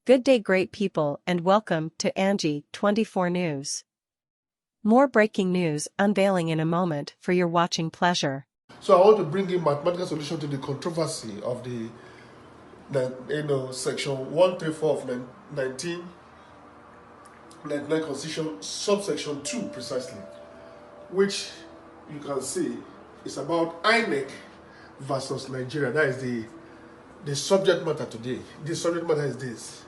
Good day, great people, and welcome to Angie 24 News. More breaking news unveiling in a moment for your watching pleasure. So I want to bring in mathematical solution to the controversy of the section 134 of 1999 Constitution, subsection 2 precisely, which you can see is about INEC versus Nigeria. That is the subject matter today. The subject matter is this.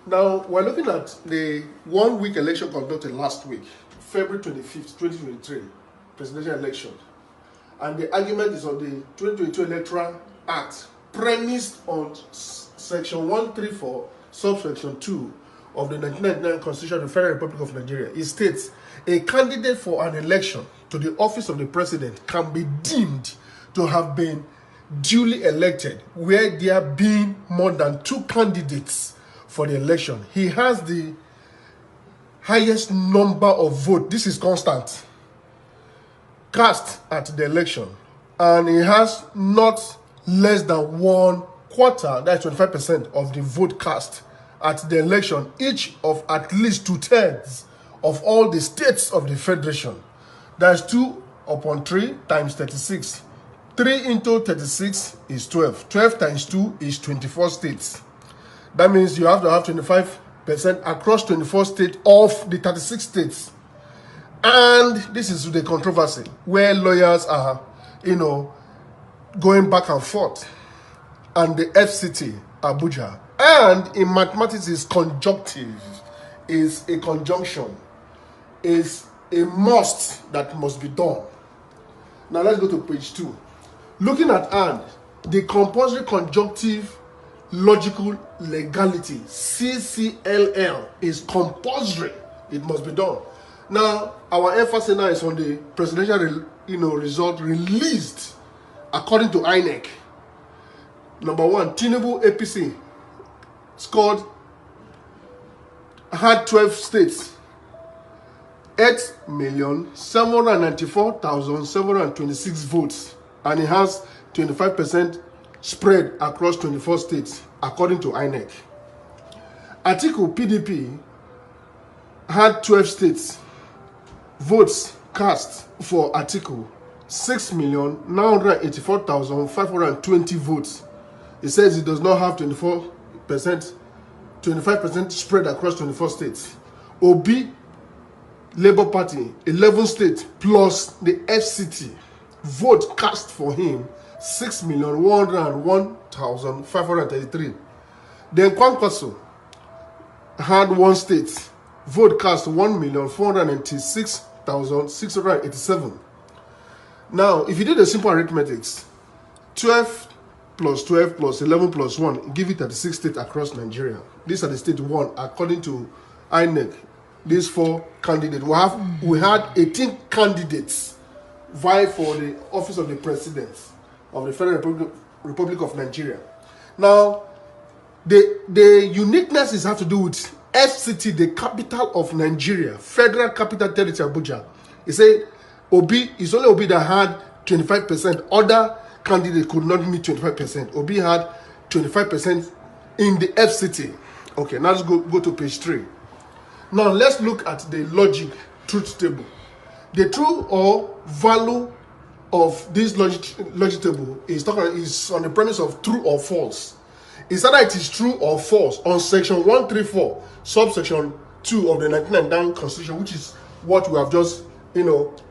Now, we're looking at the one-week election conducted last week, February 25th, 2023, presidential election. And the argument is on the 2022 Electoral Act, premised on Section 134, subsection 2 of the 1999 Constitution of the Federal Republic of Nigeria. It states, a candidate for an election to the office of the president can be deemed to have been duly elected where there have been more than two candidates for the election. He has the highest number of votes. This is constant. Cast at the election, and he has not less than 1/4, that's 25% of the vote cast at the election, each of at least 2/3 of all the states of the federation. That's 2 upon 3 times 36. 3 into 36 is 12. 12 times 2 is 24 states. That means you have to have 25% across 24 states of the 36 states. And this is the controversy where lawyers are, going back and forth. And the FCT, Abuja. And in mathematics is conjunctive, is a conjunction, is a must that must be done. Now let's go to page 2. Looking at and, the compulsory conjunctive logical legality, CCLL, is compulsory. It must be done. Now, our emphasis now is on the presidential result released according to INEC. Number 1, Tinubu APC had 12 states, 8,794,726 votes, and it has 25% spread across 24 states, according to INEC. Atiku PDP had 12 states. Votes cast for Atiku, 6,984,520 votes. It says it does not have 25% spread across 24 states. Obi, Labour Party, 11 states plus the FCT. Vote cast for him, 6,101,533. Then Kwankwaso had 1 state. Vote cast 1,496,687. Now, if you do the simple arithmetics, 12 plus 12 plus 11 plus 1 give it 36 states across Nigeria. These are the state 1 according to INEC. These 4 candidates. We had 18 candidates vie for the office of the president of the Federal Republic of Nigeria. Now, the uniqueness is have to do with FCT, the capital of Nigeria, Federal Capital Territory, Abuja. He said it's only Obi that had 25%. Other candidates could not meet 25%. Obi had 25% in the FCT. Okay, now let's go to page 3. Now let's look at the logic truth table. The true or value of this logic table is on the premise of true or false. It's either it is true or false on section 134, subsection 2 of the 1999 Constitution, which is what we have just,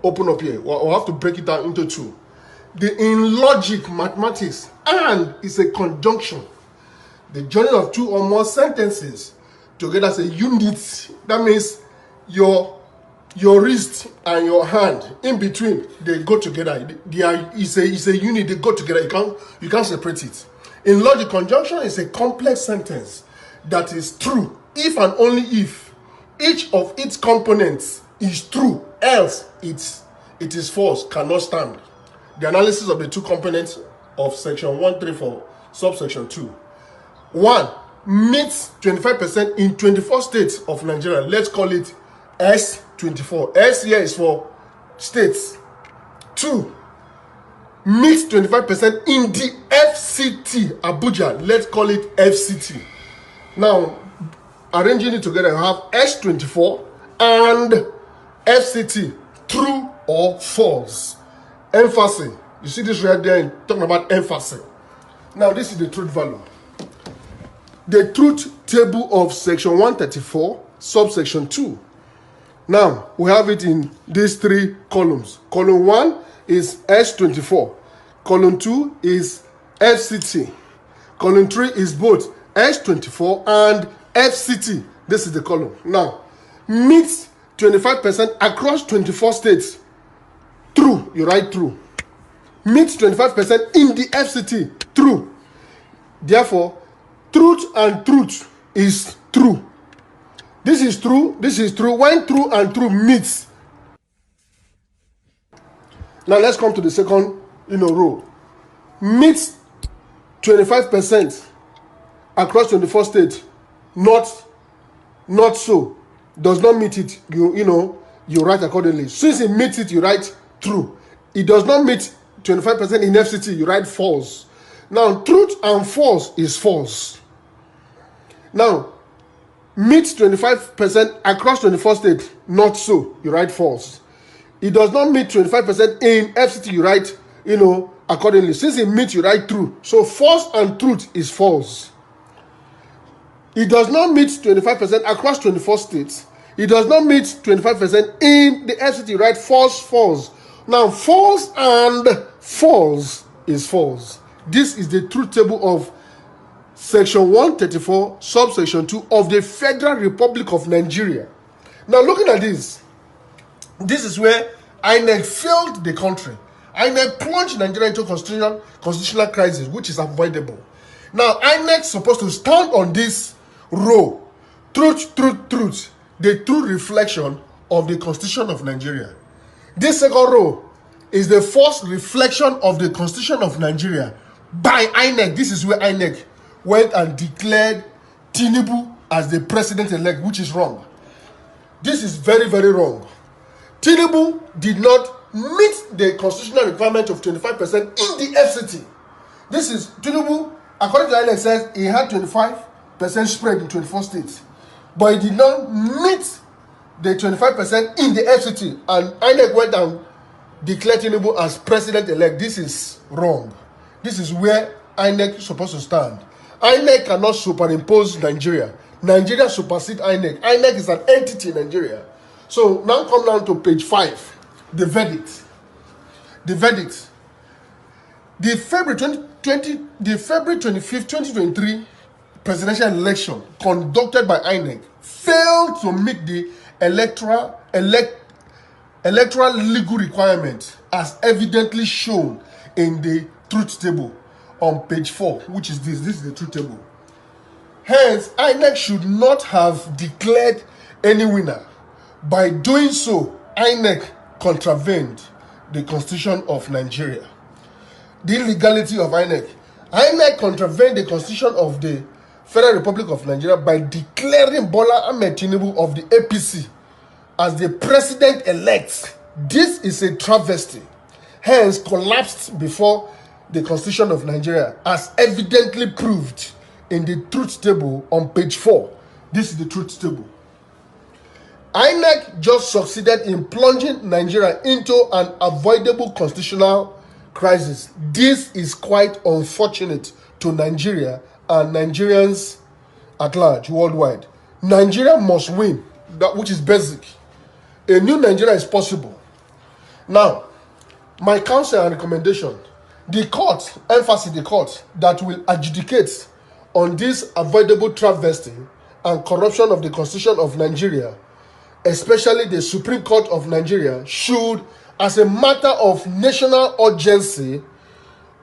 opened up here. We'll have to break it down into 2. In logic, mathematics, and is a conjunction. The joining of 2 or more sentences together as a unit. That means your wrist and your hand in between, they go together. It's a unit, they go together. You can't separate it. In logic, conjunction is a complex sentence that is true if and only if each of its components is true, else it is false, cannot stand. The analysis of the 2 components of section 134, subsection 2. 1 meets 25% in 24 states of Nigeria. Let's call it S24. S here is for states. 2 meets 25% in the FCT, Abuja. Let's call it FCT. Now, arranging it together, I have S24 and FCT, true or false. Emphasis. You see this right there, talking about emphasis. Now, this is the truth value. The truth table of section 134, subsection 2. Now, we have it in these 3 columns. Column 1 is S24. Column 2 is FCT. Column 3 is both S24 and FCT. This is the column. Now, meets 25% across 24 states. True. You write true. Meets 25% in the FCT. True. Therefore, truth and truth is true. This is true. This is true. When true and true meets. Now let's come to the second, row. Meets 25% across 24 states. Not so. Does not meet it. You write accordingly. Since it meets it, you write true. It does not meet 25% in FCT, you write false. Now, truth and false is false. Now, meets 25% across 24 states, not so, you write false. It does not meet 25% in FCT, you write, accordingly. Since it meets, you write true. So, false and truth is false. It does not meet 25% across 24 states. It does not meet 25% in the FCT, you write false, false. Now, false and false is false. This is the truth table of section 134, subsection 2 of the Federal Republic of Nigeria. Now, looking at this is where INEC failed the country. INEC plunged Nigeria into constitutional crisis, which is avoidable. Now, INEC is supposed to stand on this row. Truth, truth, truth. The true reflection of the Constitution of Nigeria. This second row is the first reflection of the Constitution of Nigeria by INEC. This is where INEC went and declared Tinubu as the president-elect, which is wrong. This is very, very wrong. Tinubu did not meet the constitutional requirement of 25% in the FCT. This is Tinubu, according to INEC, says he had 25% spread in 24 states, but he did not meet the 25% in the FCT, and INEC went and declared Tinubu as president-elect. This is wrong. This is where INEC is supposed to stand. INEC cannot superimpose Nigeria. Nigeria supersedes INEC. INEC is an entity in Nigeria. So now come down to page 5, the verdict. The verdict. The February 25th, 2023 presidential election conducted by INEC failed to meet the electoral legal requirement as evidently shown in the truth table on page 4, which is this. This is the truth table. Hence, INEC should not have declared any winner. By doing so, INEC contravened the Constitution of Nigeria. The illegality of INEC. INEC contravened the Constitution of the Federal Republic of Nigeria by declaring Bola Ahmed Tinubu of the APC as the president-elect. This is a travesty. Hence, collapsed before the Constitution of Nigeria, as evidently proved in the truth table on page 4. This is the truth table. INEC just succeeded in plunging Nigeria into an avoidable constitutional crisis. This is quite unfortunate to Nigeria and Nigerians at large, worldwide. Nigeria must win, which is basic. A new Nigeria is possible. Now, my counsel and recommendation, the court, emphasis the court that will adjudicate on this avoidable travesty and corruption of the Constitution of Nigeria, especially the Supreme Court of Nigeria, should, as a matter of national urgency,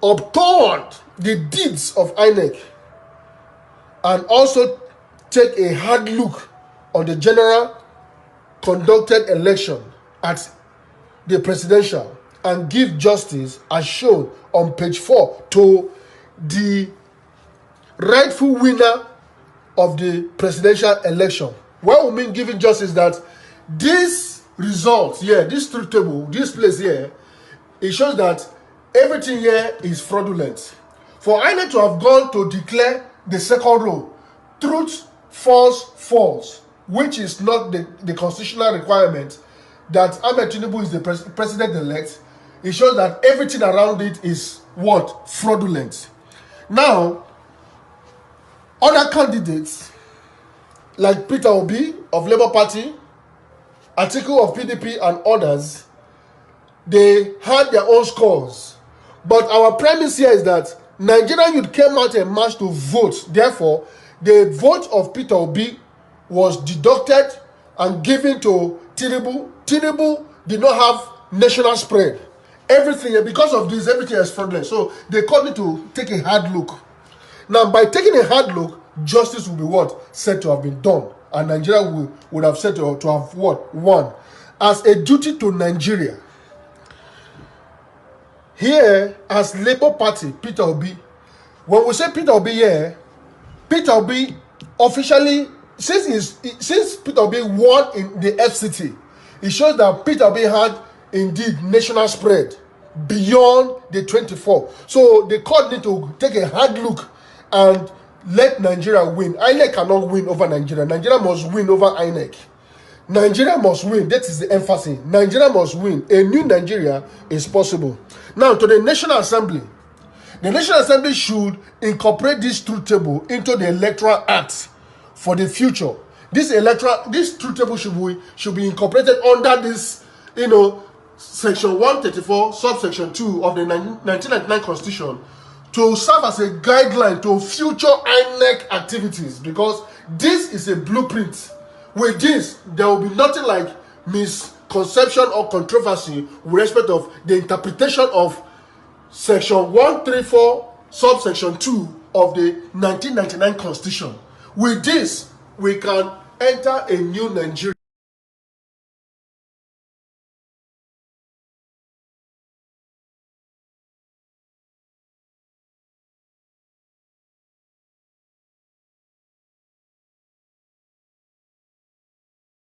upturn the deeds of INEC and also take a hard look on the general conducted election at the presidential and give justice as shown on page 4 to the rightful winner of the presidential election. What we mean giving justice that this result here, this truth table, this place here, it shows that everything here is fraudulent. For INEC to have gone to declare the second row, truth, false, false, which is not the constitutional requirement, that Ahmed Tinubu is the president-elect, it shows that everything around it is what? Fraudulent. Now, other candidates, like Peter Obi of Labour Party, Atiku of PDP, and others, they had their own scores. But our premise here is that Nigerian youth came out and marched to vote. Therefore, the vote of Peter Obi was deducted and given to Tinubu. Tinubu did not have national spread. Everything, because of this, everything is fraudulent. So they called me to take a hard look. Now, by taking a hard look, justice will be what? Said to have been done. And Nigeria would have said to have what? Won. As a duty to Nigeria, here, as Labour Party, Peter Obi, when we say Peter Obi here, Peter Obi officially, since Peter Obi won in the FCT, it shows that Peter Obi had indeed national spread beyond the 24. So they called me to take a hard look and let Nigeria win. INEC cannot win over Nigeria. Nigeria must win over INEC. Nigeria must win. That is the emphasis. Nigeria must win. A new Nigeria is possible. Now, to the National Assembly. The National Assembly should incorporate this truth table into the Electoral Act for the future. This truth table should be incorporated under this, Section 134, subsection 2 of the 1999 Constitution, to serve as a guideline to future INEC activities, because this is a blueprint. With this, there will be nothing like misconception or controversy with respect of the interpretation of Section 134, subsection 2 of the 1999 Constitution. With this, we can enter a new Nigeria.